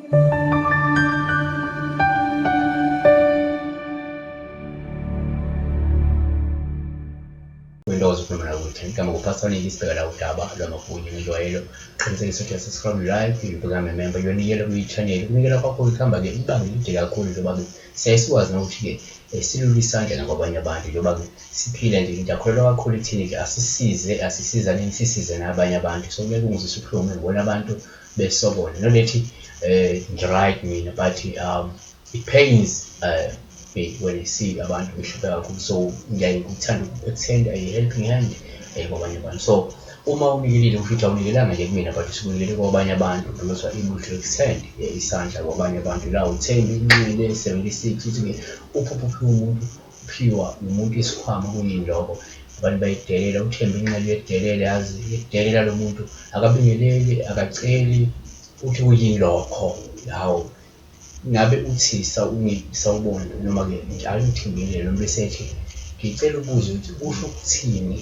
Windows ukhuluma ukuthi igama kuphasonile isibheka la udaba lwamagunya ngijwayelo qinisekisa ukuthi subscribe like ubukame member yonikela kwi-channel kunikela kakhulu kuhamba-ke ibanga elide kakhulu njengoba-ke siyasikwazi nokuthi-ke silule isandla nakwabanye abantu njengoba-ke siphila nje ngiyakholelwa kakhulu ekuthini-ke asisizaneni sisize nabanye abantu so kuye kungizwisa ubuhlungu ngibona abantu besokola nolethi ngiright mina but it pains when you see abantu behlupheka kakhulu so ngiyaye ngithanda uku-extend a helping hand kwabanye abantu so uma unikelile futhi awunikelanga nje kumina but usikunikele kwabanye abantu because able to extend isandla kwabanye abantu la uthemba inqile 76 ukuthi-ke uphupha umuntu uphiwa umuntu isikhwama kuyiloko abantu bayidelela uthemba inqile yedelela yazi yedelela lo muntu akabingeleli akaceli uthi kuyilokho hawo ngabe uthi sawubona noma-ke njalo uthingile noma besethi ngicela ukubuza ukuthi usho ukuthini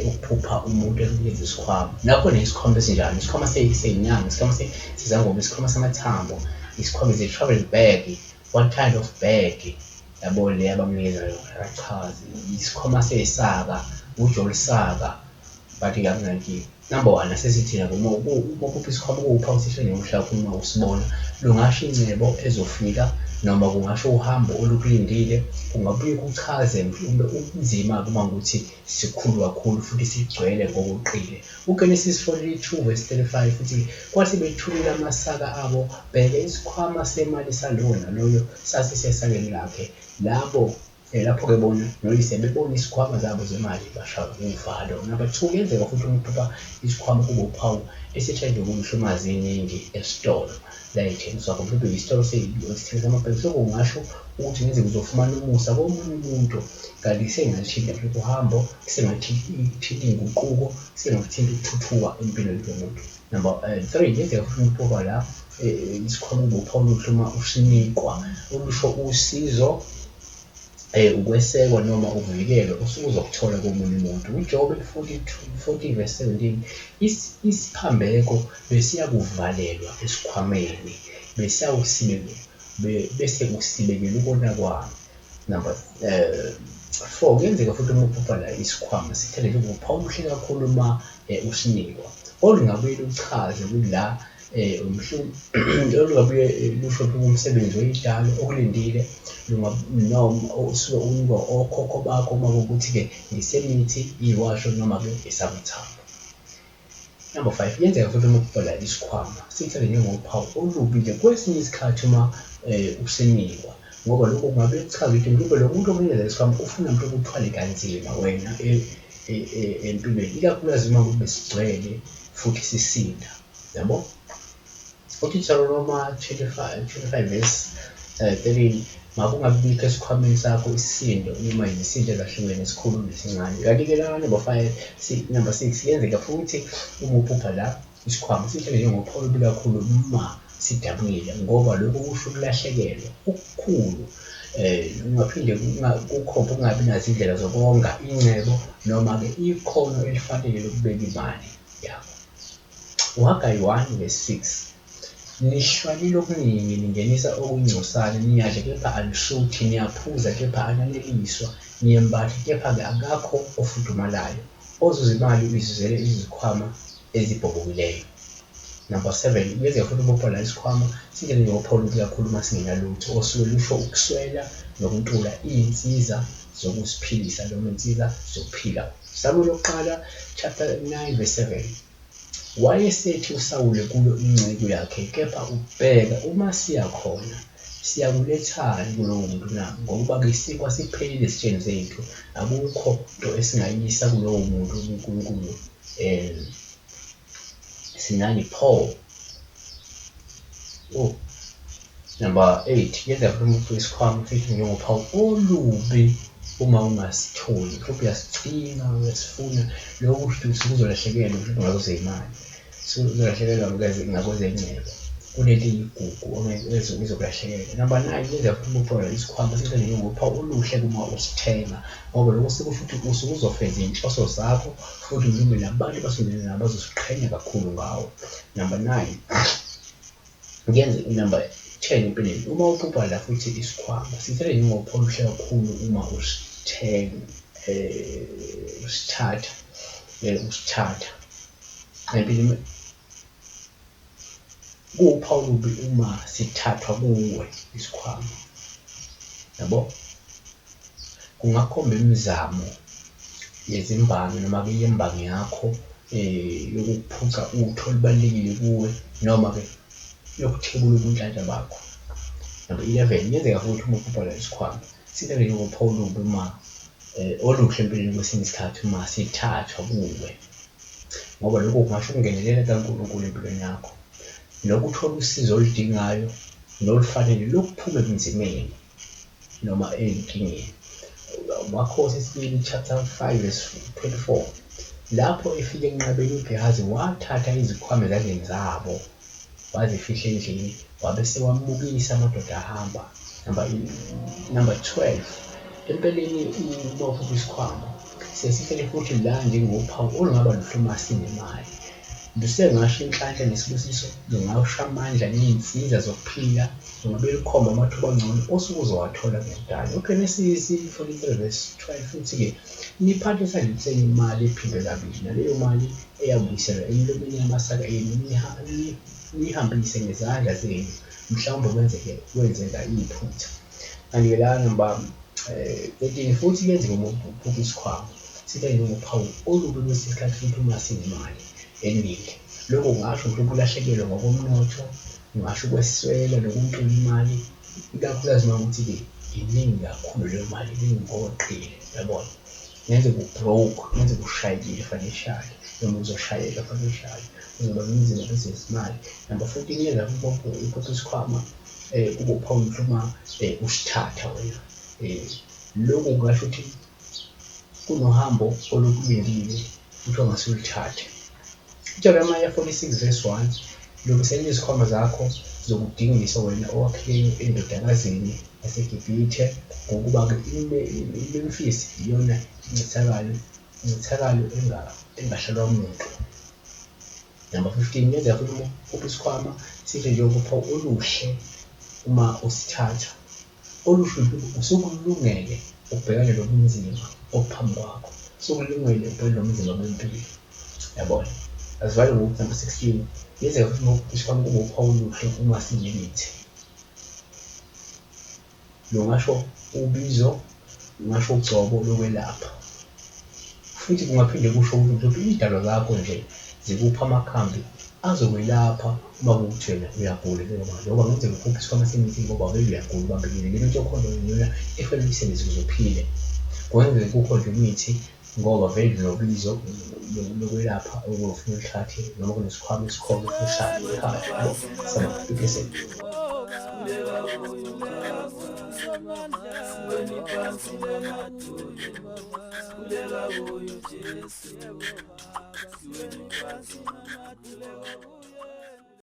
ukuphupha umuntu ekulezi isikhwama nakho nesikhwama esinjani isikhwama seyinyanga isikhwama sezangoma isikhwama samathambo isikhwama ze-travel bag what kind of bag yabo le abamnikeza akachazi isikhwama sesaka ujolisaka but yakunankinga number one asesithina uma uphupha isikhwama kuwupha usisho ngemhlaba uma usibona lungasho incebo ezofika noma kungasho uhambo olukulindile kungabuye kuchaze mhlawumbe ubunzima kuma ukuthi sikhulu kakhulu futhi sigcwele ngokuqile uGenesis 42:35 futhi kwathi bethulile amasaka abo bheke isikhwama semali salona loyo sasisesakeni lakhe labo lapho-ke bona noyise bebona isikhwama zabo zemali bashaya uvalo number 2 kuyenzeka futhi ukuphupha isikhwama kube uphawu esitshenzwe kumhlumazi eningi esitolo la ethengiswa mhlawumbe isitolo sesithengisa amabheki sokungasho ukuthi ngeze kuzofumana umusa komunye umuntu kanti sengathinta mhlawumbe uhambo sengathinta inguquko sengathinta ukuthuthuka empilweni yomuntu number 3 kuyenzeka futhi ukuphupha la isikhwama kube uphawu lokuhluma usinikwa olusho usizo ukwesekwa noma ukuvikelwa usuzokuthola komunye umuntu uJob 40:17 isiphambeko besiya kuvalelwa esikhwameni bese usibekela ukona kwami number 4 kuyenzeka futhi ukuphupha la isikhwama sithelele uphawu oluhle kakhulu uma usinikwa olungabuye luchaze kula olungabuye lusho umsebenzi oyidalo okulindile noma usuke unikwa okhokho bakho uma kuwukuthi-ke ngisemithi iwasho noma-ke isamathambo number 5 kuyenzeka futhi uma uphupha la isikhwama sithele njengophawu olubi-ke kwesinye isikhathi uma usinikwa ngoba lokho kungabe kuchaza ukuthi mhlawumbe lo muntu okunikeza isikhwama ufuna mhlawumbe uthwale kanzima wena empilweni ikakhulukazi uma kube sigcwele futhi sisinda yabo uThixo Roma 25:13 makungabikho esikhwameni sakho isisindo noma izisindo ezahlukene esikhulu nesincane kanti-ke la number 6 kuyenzeka futhi uma uphupha la isikhwama sithele njengophawu olubi kakhulu uma sidabukile ngoba lokho kusho ukulahlekelwa okukhulu ungaphinde kukhophe ukungabi nazo indlela zokonga ingcebo noma-ke ikhono elifanele lokubeka imali yakho uHagayi 1:6 nishwalile okuningi ningenisa okungcosana niyadle kepha anishuthi niyaphuza kepha ananeliswa niyembathi kepha-ke akakho ofudumalayo ozuza imali uyizuzele izikhwama ezibhobokileyo number 7 kuyenzeka futhi uphupha la isikhwama sithele njengophawu olubi kakhulu uma singenalutho osuke lusho ukuswela nokuntula iy'nsiza zokusiphilisa noma iy'nsiza zokuphila Samuel oqala chapter 9:7 wayesethi usawule kulo inceke yakhe kepha ubheka uma siya khona siyakulethani kulowo muntu na ngokuba-ke isikwa siphelile esitsheni zethu akukho nto esingayisa kulowo muntu uNkulunkulu sinani Paul number 8 kuyenzeka futhi umuntu isikhwama futhi njengophawu olubi uma ungasitholi mhlawumbe uyasicina uyasifuna lokho kusho ukuthi uzolahlekelwa mhlawumbe ngakuze imali uzolahlekelwa ngakuze ingcebo kuleli igugu ezokulahlekelwa number 9 kuyenzeka futhi uphupha isikhwama sithele njengophawu oluhle uma usithenga ngoba lokho sekusho ukuthi usuke uzofeza iy'nhloso zakho futhi mhlawumbe nabantu basondele nabo bazosiqhenya kakhulu ngawo number 9 ngiyenze inamba 10 empeleni. Uma uphupha la futhi isikhwama sithele njengophawu oluhle kakhulu uma usithatha empeleni kuwuphawu olubi uma sithathwa kuwe isikhwama, yabo. Kungakhomba imizamo yezimbangi noma-ke yembangi yakho yokuphuca utho olubalulekile kuwe noma-ke yokuthebula ubunhlanhla bakho. Number 11, kuyenzeka futhi uma uphupha la isikhwama sithele njengophawu olubi uma oluhle empilweni kwesinye isikhathi uma sithathwa kuwe, ngoba lokho kungasho ukungenelela kaNkulunkulu empilweni yakho nokuthola usizo oludingayo nolufanele lokuphuma ebunzimeni noma ey'nkingeni. Makhosi esibili chapter 5 verse 24, lapho efike enqabeni uGehazi wathatha izikhwama ezandleni zabo wazifihla endlini wabe sewamukisa amadoda ahamba. Number 12, empeleni uma uphupha isikhwama sesifele futhi la njengophawu olungaba luhle uma sinemali. Lusengasho inhlanhla nesibusiso lungawusha amandla ney'nsiza zokuphila lungabe lukhomba amathuba angcono osuke uzowathola ngentando. UGenesisi 43 verse 12 futhi-ke niphathe esandleni senu imali ephindwe kabili, naleyo mali eyabuyiselwa emlomeni yamasaka enu niyihambise ngezandla zenu, mhlawumbe kwenzeka iphutha. Kanti-ke la namba 13 futhi kuyenzeka uma uphupha isikhwama sithele njengophawu olubi kwesinye isikhathi futhi uma sinemali eningi. Lokho kungasho mhlawumbe ulahlekelwe ngokomnotho, kungasho ukweswela nokuntula imali, ikakhulukazi uma ukuthi-ke iningi kakhulu leyo mali ingoqile, yabona. Kungenzeka u-broke, kungenzeka ushayekile financially noma uzoshayeka financially, uzoba nobunzima bezezimali. Number 14, kuyenzeka futhi uphupha isikhwama kube uphawu oluhle uma usithatha wena. Lokhu kungasho ukuthi kunohambo olukulindile futhi ongase ulithathe. Jeremiah 46 verse 1, lungiselela izikhwama zakho zokudingisa wena owakhile endodakazini yaseGibhithe, ngokuba-ke iMemphis iyona incithakalo engahlalwa muntu. Number 15, kuyenzeka futhi uma uphupha isikhwama sihle njengophawu oluhle uma usithatha. Olusho usukulungele ukubhekana nobunzima obuphambi kwakho, usukulungele ukubhekana nobunzima bempilo, yabona. Asivale ngokuthi number 16, kuyenzeka futhi uma uphupha isikhwama kube uphawu oluhle uma siyimithi. Lungasho ubizo, lungasho ugcobo lokwelapha, futhi kungaphinde kusho ukuthi mhlawumbe iy'dalwa zakho nje zikupha amakhambi azokwelapha uma kuwukuthi wena uyagula njengoba ngenzeka uphupha isikhwama semithi ngoba vele uyagula ubambekile. Le mithi yokhonjwa yona efanele uyisebenze ukuze uphile. Kungenzeka kukhonjwe imithi ngoba vele nobizo lokwelapha okufuna ulithathe noma kunesikhwama esikhona esishaya ekhaya, yabo. Sama iphesenti.